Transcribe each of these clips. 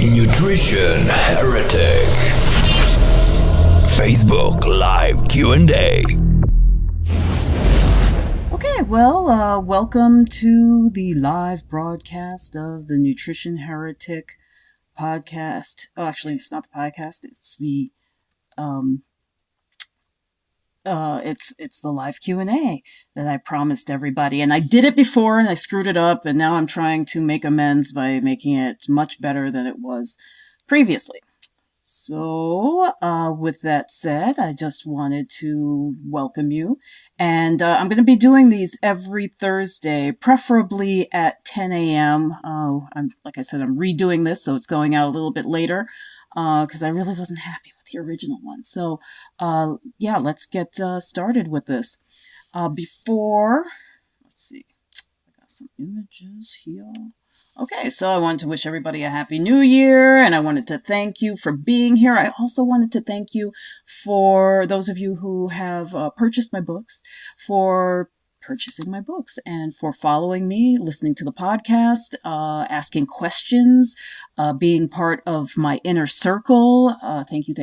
Nutrition Heretic. Facebook Live Q&A. Okay, well, welcome to the live broadcast of the Nutrition Heretic podcast. Oh, actually, it's not the podcast. It's the it's the live Q&A that I promised everybody. And I did it before and I screwed it up, and now I'm trying to make amends by making it much better than it was previously. So, with that said, I just wanted to welcome you. And I'm going to be doing these every Thursday, preferably at 10 a.m. Like I said, I'm redoing this, so it's going out a little bit later because I really wasn't happy with the original one. So, let's get started with this. Let's see, I got some images here. Okay, so I wanted to wish everybody a happy new year, and I wanted to thank you for being here. I also wanted to thank you for those of you who have purchased my books, for purchasing my books, and for following me, listening to the podcast, asking questions, being part of my inner circle. Thank you.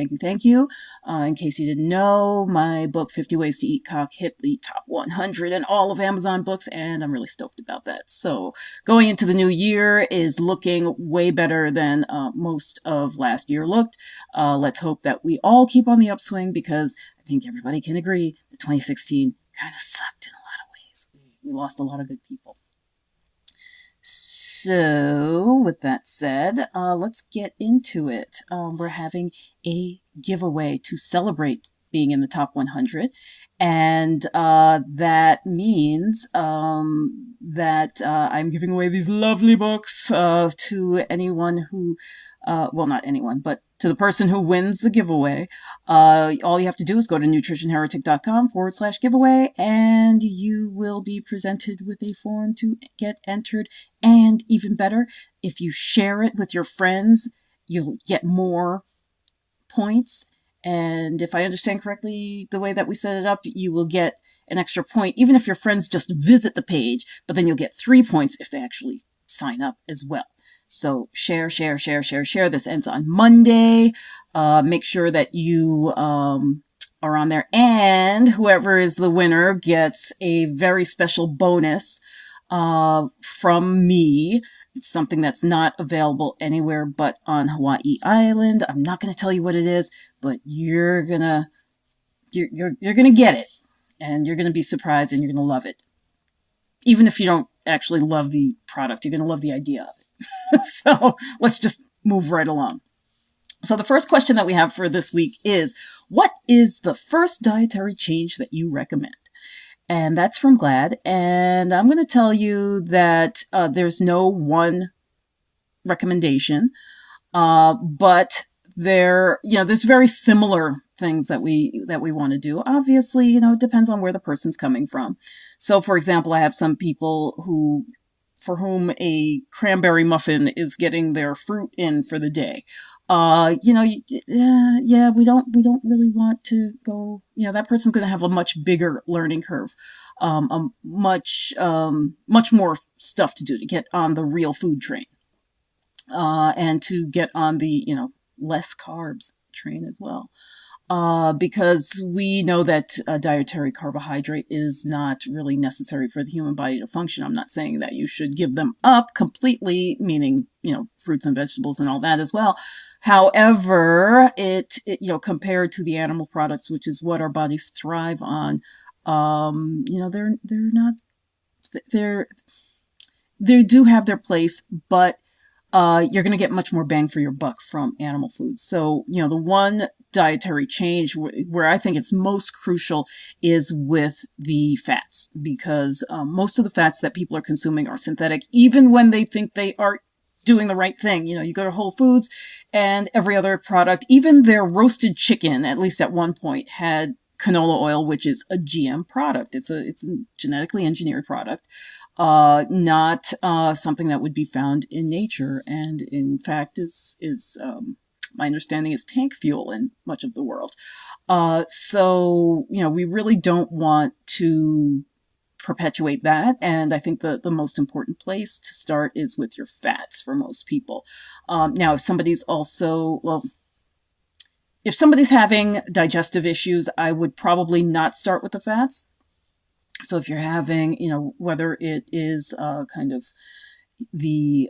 In case you didn't know, my book, 50 Ways to Eat Cock, hit the top 100 in all of Amazon books, and I'm really stoked about that. So going into the new year is looking way better than most of last year looked. Let's hope that we all keep on the upswing, because I think everybody can agree that 2016 kind of sucked in a lot of ways. We lost a lot of good people. So, with that said, let's get into it. We're having a giveaway to celebrate being in the top 100. And that means that I'm giving away these lovely books to anyone who, not anyone, but to the person who wins the giveaway. All you have to do is go to nutritionheretic.com/giveaway, and you will be presented with a form to get entered. And even better, if you share it with your friends, you'll get more points. And if I understand correctly, the way that we set it up, you will get an extra point, even if your friends just visit the page, but then you'll get 3 points if they actually sign up as well. So share. This ends on Monday. Make sure that you are on there. And whoever is the winner gets a very special bonus from me. It's something that's not available anywhere but on Hawaii Island. I'm not going to tell you what it is, but you're gonna get it, and you're gonna be surprised, and you're gonna love it. Even if you don't actually love the product, you're gonna love the idea of it. So let's just move right along. So the first question that we have for this week is, what is the first dietary change that you recommend? And that's from Glad. And I'm going to tell you that there's no one recommendation, but there's very similar things that we want to do. Obviously, it depends on where the person's coming from. So, for example, I have some people for whom a cranberry muffin is getting their fruit in for the day. We don't really want to go, that person's going to have a much bigger learning curve, much more stuff to do to get on the real food train, and to get on the, less carbs train as well. Because we know that dietary carbohydrate is not really necessary for the human body to function. I'm not saying that you should give them up completely, meaning, fruits and vegetables and all that as well. However, it compared to the animal products, which is what our bodies thrive on, they do have their place, but you're going to get much more bang for your buck from animal foods. So, the one dietary change where I think it's most crucial is with the fats, because most of the fats that people are consuming are synthetic, even when they think they are doing the right thing. You go to Whole Foods and every other product, even their roasted chicken, at least at one point, had canola oil, which is a GM product. It's a genetically engineered product. Not something that would be found in nature, and in fact is my understanding is tank fuel in much of the world. So we really don't want to perpetuate that. And I think the most important place to start is with your fats for most people. Now, if somebody's having digestive issues, I would probably not start with the fats. So if you're having, whether it is kind of the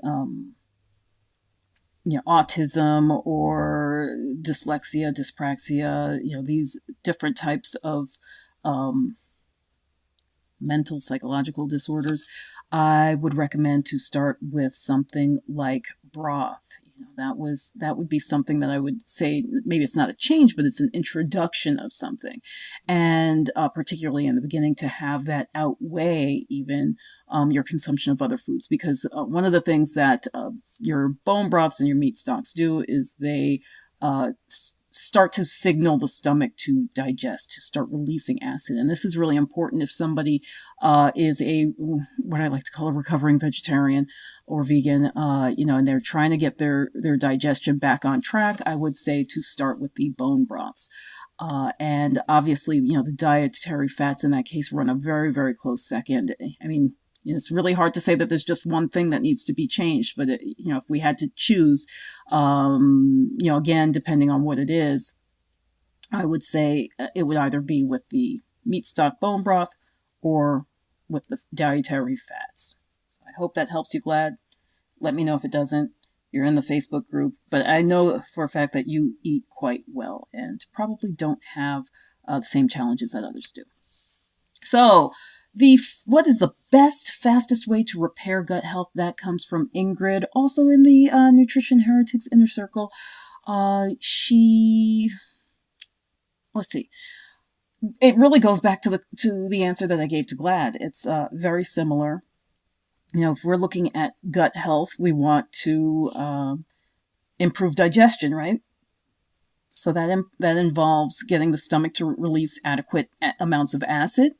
autism or dyslexia, dyspraxia, these different types of mental, psychological disorders, I would recommend to start with something like broth. That would be something that I would say, maybe it's not a change, but it's an introduction of something. And particularly in the beginning, to have that outweigh even your consumption of other foods. Because one of the things that your bone broths and your meat stocks do is they start to signal the stomach to digest, to start releasing acid. And this is really important if somebody is what I like to call a recovering vegetarian or vegan, and they're trying to get their digestion back on track. I would say to start with the bone broths. And obviously, the dietary fats in that case run a very, very close second. I mean, it's really hard to say that there's just one thing that needs to be changed, but if we had to choose, again, depending on what it is, I would say it would either be with the meat stock bone broth or with the dietary fats. So I hope that helps you, Glad. Let me know if it doesn't. You're in the Facebook group, but I know for a fact that you eat quite well and probably don't have the same challenges that others do. So, what is the best, fastest way to repair gut health? That comes from Ingrid, also in the Nutrition Heretics Inner Circle. Let's see. It really goes back to the answer that I gave to Glad. It's very similar. If we're looking at gut health, we want to improve digestion, right? So that involves getting the stomach to release adequate amounts of acid.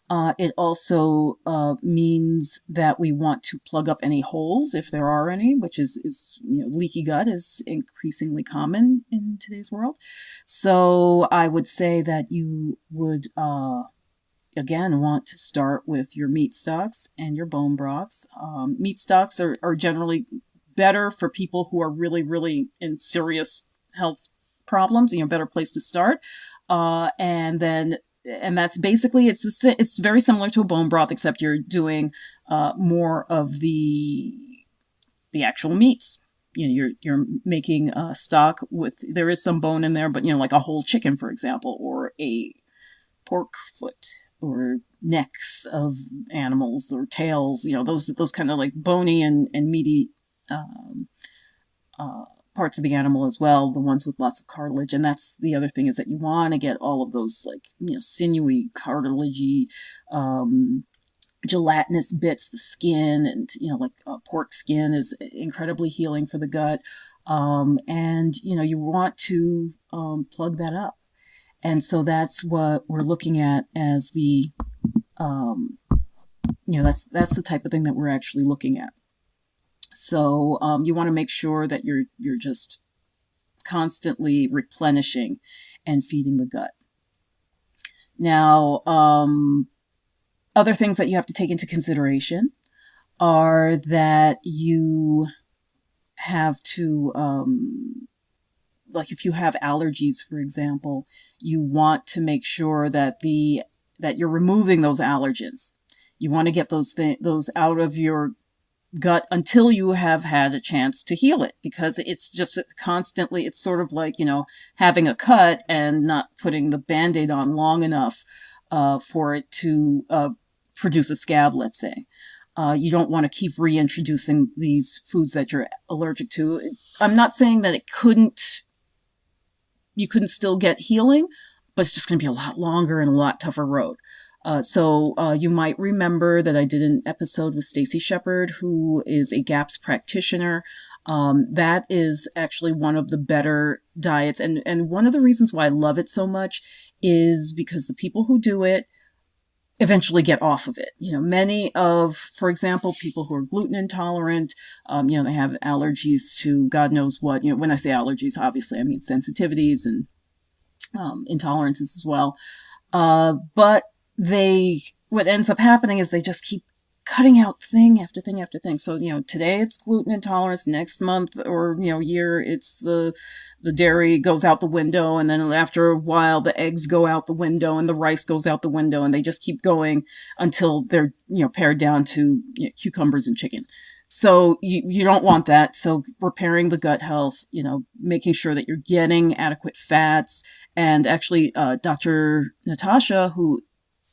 It also means that we want to plug up any holes, if there are any, which is leaky gut is increasingly common in today's world. So I would say that you would, again, want to start with your meat stocks and your bone broths. Meat stocks are generally better for people who are really, really in serious health problems, better place to start. And that's basically, it's very similar to a bone broth, except you're doing more of the actual meats. You're making stock with, there is some bone in there, but like a whole chicken, for example, or a pork foot, or necks of animals, or tails. Those kind of like bony and meaty parts of the animal as well, the ones with lots of cartilage. And that's the other thing, is that you want to get all of those sinewy, cartilagey, gelatinous bits, the skin, and pork skin is incredibly healing for the gut. And you want to plug that up. And so that's what we're looking at as the that's the type of thing that we're actually looking at. So you want to make sure that you're just constantly replenishing and feeding the gut. Now, other things that you have to take into consideration are that you have to, if you have allergies, for example, you want to make sure that you're removing those allergens. You want to get those out of your gut until you have had a chance to heal it, because it's just constantly, it's sort of like, having a cut and not putting the Band-Aid on long enough for it to produce a scab, let's say. You don't want to keep reintroducing these foods that you're allergic to. I'm not saying that you couldn't still get healing, but it's just going to be a lot longer and a lot tougher road. So you might remember that I did an episode with Stacy Shepard, who is a GAPS practitioner. That is actually one of the better diets. And one of the reasons why I love it so much is because the people who do it eventually get off of it. Many of, for example, people who are gluten intolerant, they have allergies to God knows what. When I say allergies, obviously I mean sensitivities and intolerances as well. But they what ends up happening is they just keep cutting out thing after thing after thing. So, today it's gluten intolerance, next month or, year, it's the dairy goes out the window. And then after a while, the eggs go out the window and the rice goes out the window, and they just keep going until they're, pared down to cucumbers and chicken. So you don't want that. So repairing the gut health, making sure that you're getting adequate fats. And actually, Dr. Natasha, who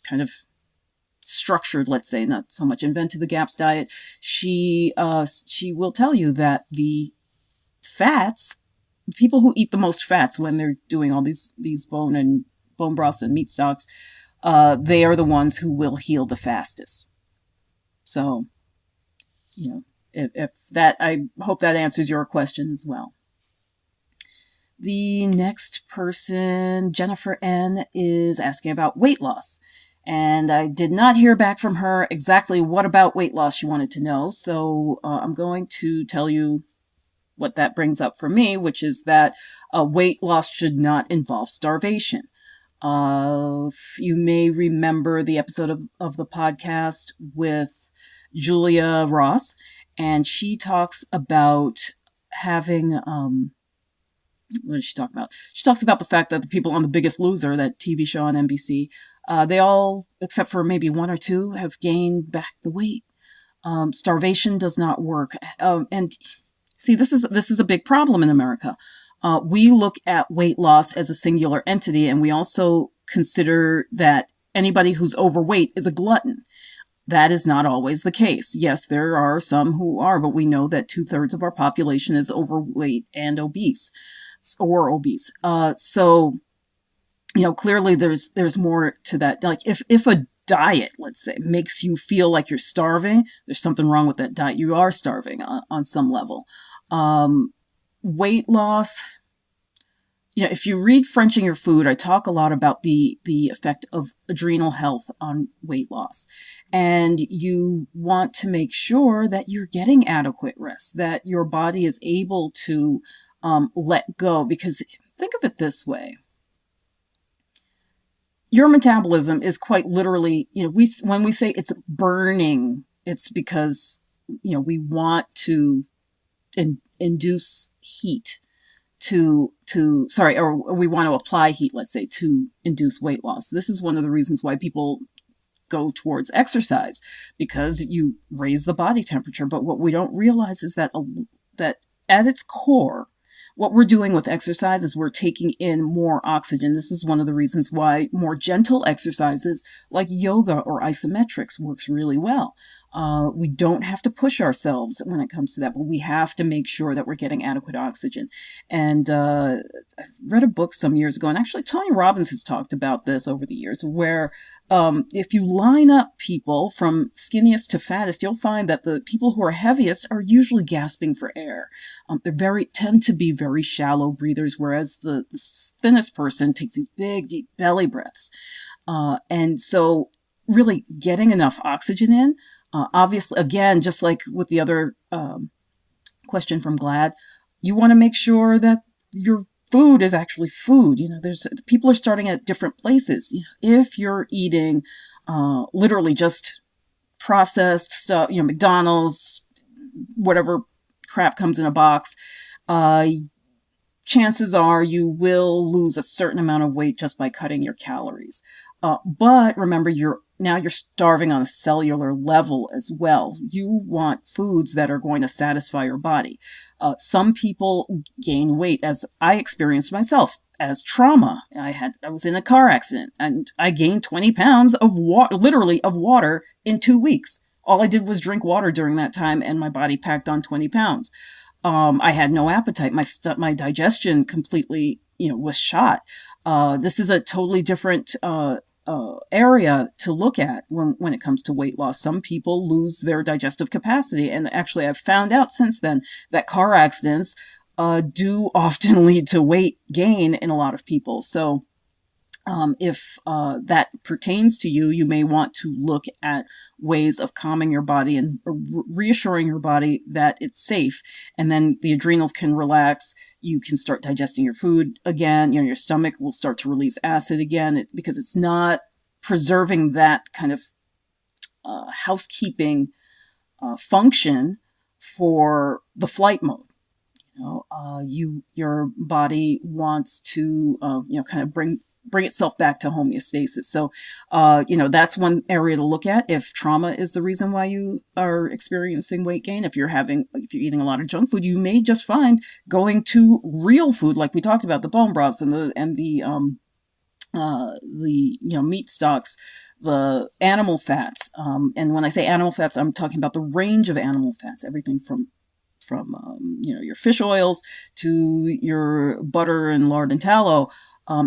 kind of structured, let's say, not so much invented the GAPS diet, she will tell you that the fats, people who eat the most fats when they're doing all these bone broths and meat stocks, they are the ones who will heal the fastest. So, if that, I hope that answers your question as well. The next person, Jennifer N., is asking about weight loss. And I did not hear back from her exactly what about weight loss she wanted to know. So I'm going to tell you what that brings up for me, which is that weight loss should not involve starvation. You may remember the episode of the podcast with Julia Ross, and she talks about having... what does she talk about? She talks about the fact that the people on The Biggest Loser, that TV show on NBC, they all, except for maybe one or two, have gained back the weight. Starvation does not work. And see, this is a big problem in America. We look at weight loss as a singular entity, and we also consider that anybody who's overweight is a glutton. That is not always the case. Yes, there are some who are, but we know that 2/3 of our population is overweight and obese. So, clearly there's more to that. Like if a diet, let's say, makes you feel like you're starving, there's something wrong with that diet. You are starving on some level. Weight loss, if you read Frenching Your Food, I talk a lot about the effect of adrenal health on weight loss. And you want to make sure that you're getting adequate rest, that your body is able to let go. Because think of it this way. Your metabolism is quite literally, when we say it's burning, it's because, we want to induce heat or we want to apply heat, let's say, to induce weight loss. This is one of the reasons why people go towards exercise, because you raise the body temperature. But what we don't realize is that at its core, what we're doing with exercise is we're taking in more oxygen. This is one of the reasons why more gentle exercises like yoga or isometrics works really well. We don't have to push ourselves when it comes to that, but we have to make sure that we're getting adequate oxygen. And I read a book some years ago, and actually Tony Robbins has talked about this over the years, where if you line up people from skinniest to fattest, you'll find that the people who are heaviest are usually gasping for air. They tend to be very shallow breathers, whereas the thinnest person takes these big, deep belly breaths. And so really getting enough oxygen in, obviously, again, just like with the other question from Glad, you want to make sure that your food is actually food. People are starting at different places. If you're eating literally just processed stuff, McDonald's, whatever crap comes in a box, chances are you will lose a certain amount of weight just by cutting your calories. But remember, you're starving on a cellular level as well. You want foods that are going to satisfy your body. Some people gain weight, as I experienced myself, as trauma. I was in a car accident and I gained 20 pounds of water in 2 weeks. All I did was drink water during that time, and my body packed on 20 pounds. I had no appetite. My digestion completely, was shot. This is a totally different area to look at when it comes to weight loss. Some people lose their digestive capacity, and actually I've found out since then that car accidents do often lead to weight gain in a lot of people. So if that pertains to you, you may want to look at ways of calming your body and reassuring your body that it's safe. And then the adrenals can relax. You can start digesting your food again. Your stomach will start to release acid again because it's not preserving that kind of housekeeping function for the flight mode. Your body wants to, kind of bring itself back to homeostasis. So, that's one area to look at. If trauma is the reason why you are experiencing weight gain, if you're eating a lot of junk food, you may just find going to real food, like we talked about, the bone broths and the meat stocks, the animal fats. And when I say animal fats, I'm talking about the range of animal fats, everything from your fish oils to your butter and lard and tallow.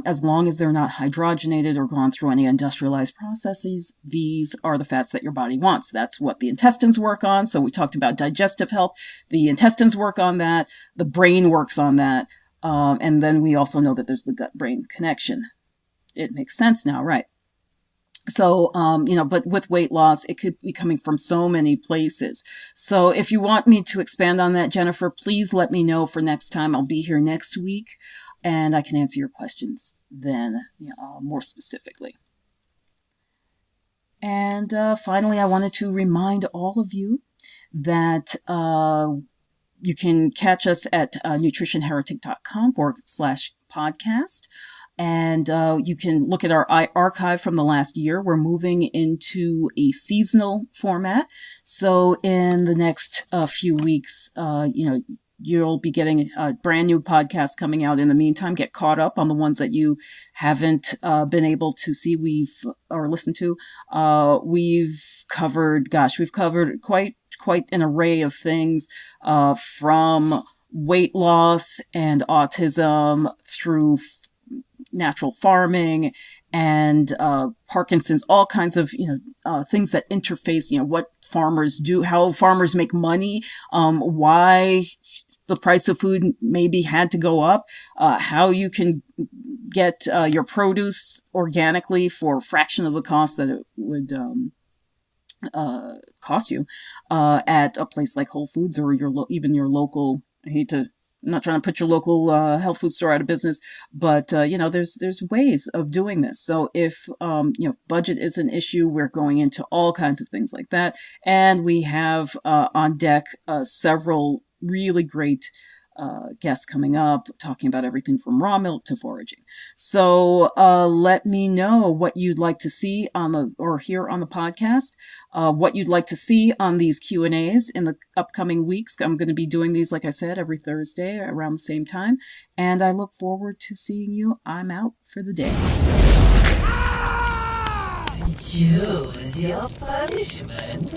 As long as they're not hydrogenated or gone through any industrialized processes, these are the fats that your body wants. That's what the intestines work on. So we talked about digestive health. The intestines work on that. The brain works on that. And then we also know that there's the gut-brain connection. It makes sense now, right? So, but with weight loss, it could be coming from so many places. So if you want me to expand on that, Jennifer, please let me know for next time. I'll be here next week and I can answer your questions then, more specifically. And finally, I wanted to remind all of you that you can catch us at nutritionheretic.com/podcast. And you can look at our archive from the last year. We're moving into a seasonal format. So in the next few weeks, you'll be getting a brand new podcast coming out. In the meantime, get caught up on the ones that you haven't been able to see or listen to. We've covered quite an array of things, from weight loss and autism through natural farming and Parkinson's, all kinds of things that interface, what farmers do, how farmers make money, why the price of food maybe had to go up, how you can get your produce organically for a fraction of the cost that it would cost you at a place like Whole Foods or even your local. I'm not trying to put your local health food store out of business, but there's ways of doing this. So if budget is an issue, we're going into all kinds of things like that, and we have on deck several really great guests coming up, talking about everything from raw milk to foraging. So let me know what you'd like to see hear on the podcast, what you'd like to see on these Q&As in the upcoming weeks. I'm going to be doing these, like I said, every Thursday around the same time, and I look forward to seeing you. I'm out for the day. Choose your punishment.